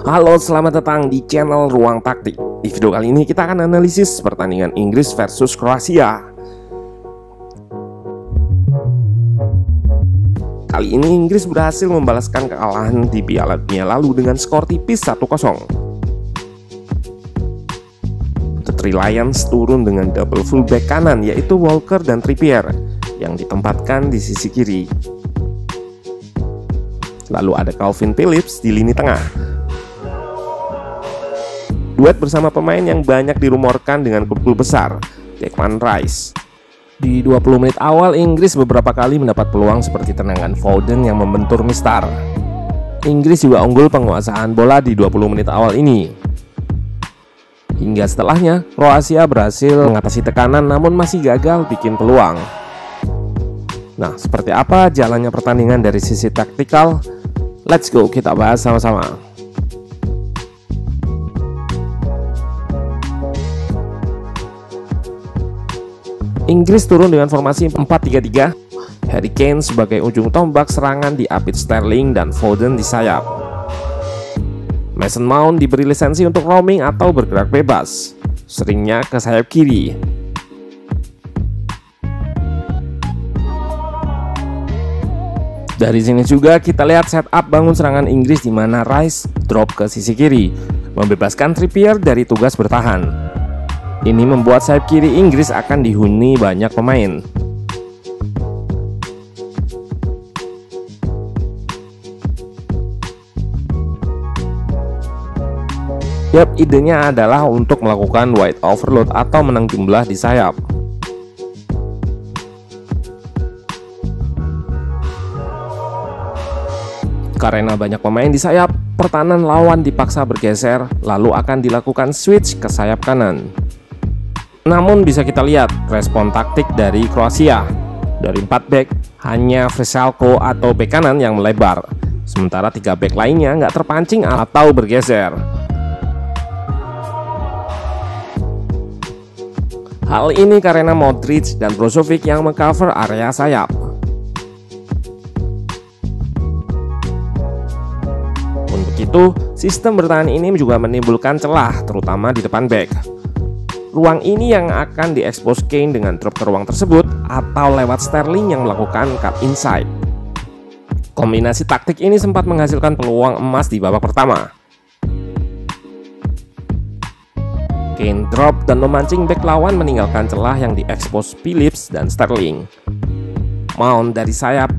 Halo, selamat datang di channel Ruang Taktik. Di video kali ini kita akan analisis pertandingan Inggris versus Kroasia. Kali ini Inggris berhasil membalaskan kekalahan di Piala Dunia lalu dengan skor tipis 1-0. The Three Lions turun dengan double fullback kanan, yaitu Walker dan Trippier, yang ditempatkan di sisi kiri. Lalu ada Calvin Phillips di lini tengah. Duet bersama pemain yang banyak dirumorkan dengan klub besar, Declan Rice. Di 20 menit awal, Inggris beberapa kali mendapat peluang seperti tendangan Foden yang membentur Mistar. Inggris juga unggul penguasaan bola di 20 menit awal ini. Hingga setelahnya, Kroasia berhasil mengatasi tekanan namun masih gagal bikin peluang. Nah, seperti apa jalannya pertandingan dari sisi taktikal? Let's go, kita bahas sama-sama. Inggris turun dengan formasi 4-3-3. Harry Kane sebagai ujung tombak serangan diapit Sterling dan Foden di sayap. Mason Mount diberi lisensi untuk roaming atau bergerak bebas, seringnya ke sayap kiri. Dari sini juga kita lihat setup bangun serangan Inggris di mana Rice drop ke sisi kiri, membebaskan Trippier dari tugas bertahan. Ini membuat sayap kiri Inggris akan dihuni banyak pemain. Yap, idenya adalah untuk melakukan wide overload atau menang jumlah di sayap. Karena banyak pemain di sayap, pertahanan lawan dipaksa bergeser, lalu akan dilakukan switch ke sayap kanan. Namun bisa kita lihat respon taktik dari Kroasia. Dari 4 back, hanya Vrsaljko atau bek kanan yang melebar, sementara 3 back lainnya nggak terpancing atau bergeser. Hal ini karena Modric dan Brozovic yang mengcover area sayap. Untuk itu, sistem bertahan ini juga menimbulkan celah, terutama di depan back. Ruang ini yang akan diekspos Kane dengan drop ke ruang tersebut atau lewat Sterling yang melakukan cut inside. Kombinasi taktik ini sempat menghasilkan peluang emas di babak pertama. Kane drop dan memancing back lawan meninggalkan celah yang diekspos Phillips dan Sterling. Mount dari sayap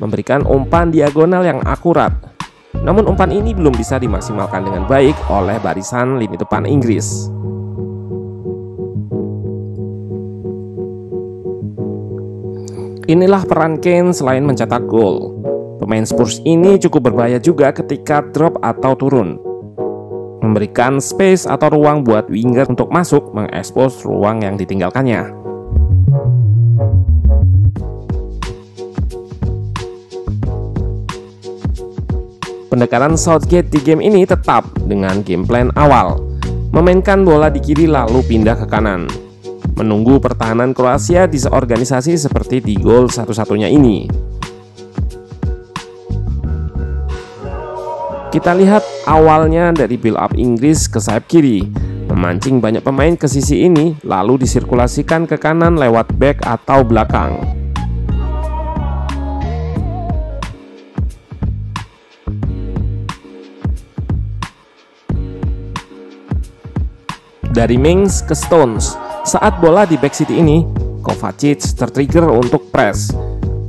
memberikan umpan diagonal yang akurat. Namun umpan ini belum bisa dimaksimalkan dengan baik oleh barisan lini depan Inggris. Inilah peran Kane selain mencetak gol. Pemain Spurs ini cukup berbahaya juga ketika drop atau turun, memberikan space atau ruang buat winger untuk masuk mengekspos ruang yang ditinggalkannya. Pendekatan Southgate di game ini tetap dengan game plan awal, memainkan bola di kiri lalu pindah ke kanan, menunggu pertahanan Kroasia disorganisasi seperti di gol satu-satunya ini. Kita lihat awalnya dari build up Inggris ke sayap kiri, memancing banyak pemain ke sisi ini, lalu disirkulasikan ke kanan lewat back atau belakang. Dari Mings ke Stones. Saat bola di back city ini, Kovacic tertrigger untuk press.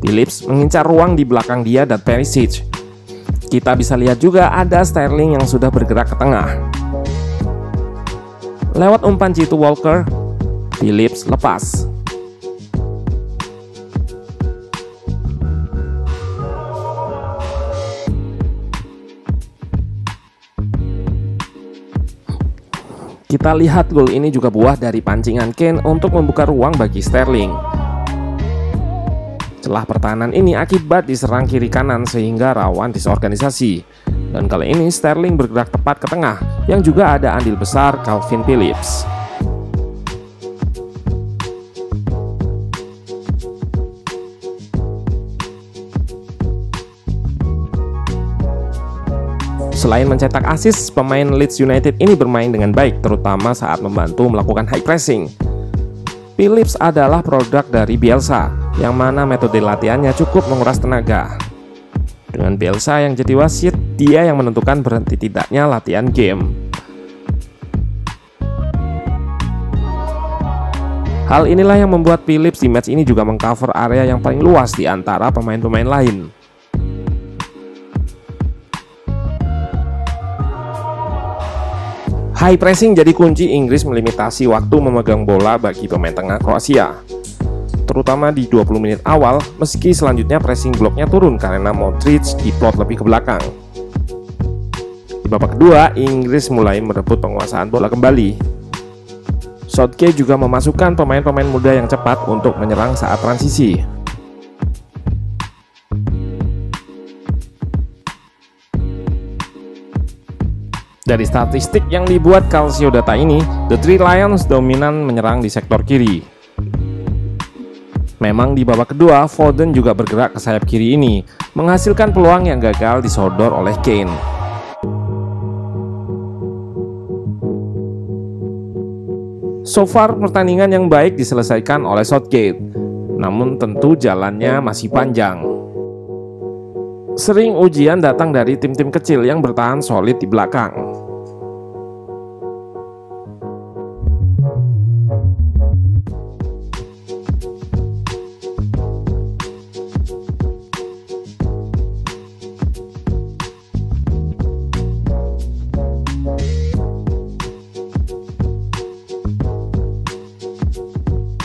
Phillips mengincar ruang di belakang dia dan Perisic. Kita bisa lihat juga ada Sterling yang sudah bergerak ke tengah. Lewat umpan jitu Walker, Phillips lepas. Kita lihat gol ini juga buah dari pancingan Kane untuk membuka ruang bagi Sterling. Celah pertahanan ini akibat diserang kiri kanan sehingga rawan disorganisasi. Dan kali ini Sterling bergerak tepat ke tengah, yang juga ada andil besar Calvin Phillips. Selain mencetak assist, pemain Leeds United ini bermain dengan baik, terutama saat membantu melakukan high pressing. Phillips adalah produk dari Bielsa, yang mana metode latihannya cukup menguras tenaga. Dengan Bielsa yang jadi wasit, dia yang menentukan berhenti tidaknya latihan game. Hal inilah yang membuat Phillips di match ini juga mengcover area yang paling luas di antara pemain-pemain lain. High pressing jadi kunci Inggris melimitasi waktu memegang bola bagi pemain tengah Kroasia, terutama di 20 menit awal, meski selanjutnya pressing bloknya turun karena Modric diplot lebih ke belakang. Di babak kedua, Inggris mulai merebut penguasaan bola kembali. Southgate juga memasukkan pemain-pemain muda yang cepat untuk menyerang saat transisi. Dari statistik yang dibuat Calcio Data ini, The Three Lions dominan menyerang di sektor kiri. Memang di babak kedua, Foden juga bergerak ke sayap kiri ini, menghasilkan peluang yang gagal disodor oleh Kane. So far, pertandingan yang baik diselesaikan oleh Southgate, namun tentu jalannya masih panjang. Sering ujian datang dari tim-tim kecil yang bertahan solid di belakang.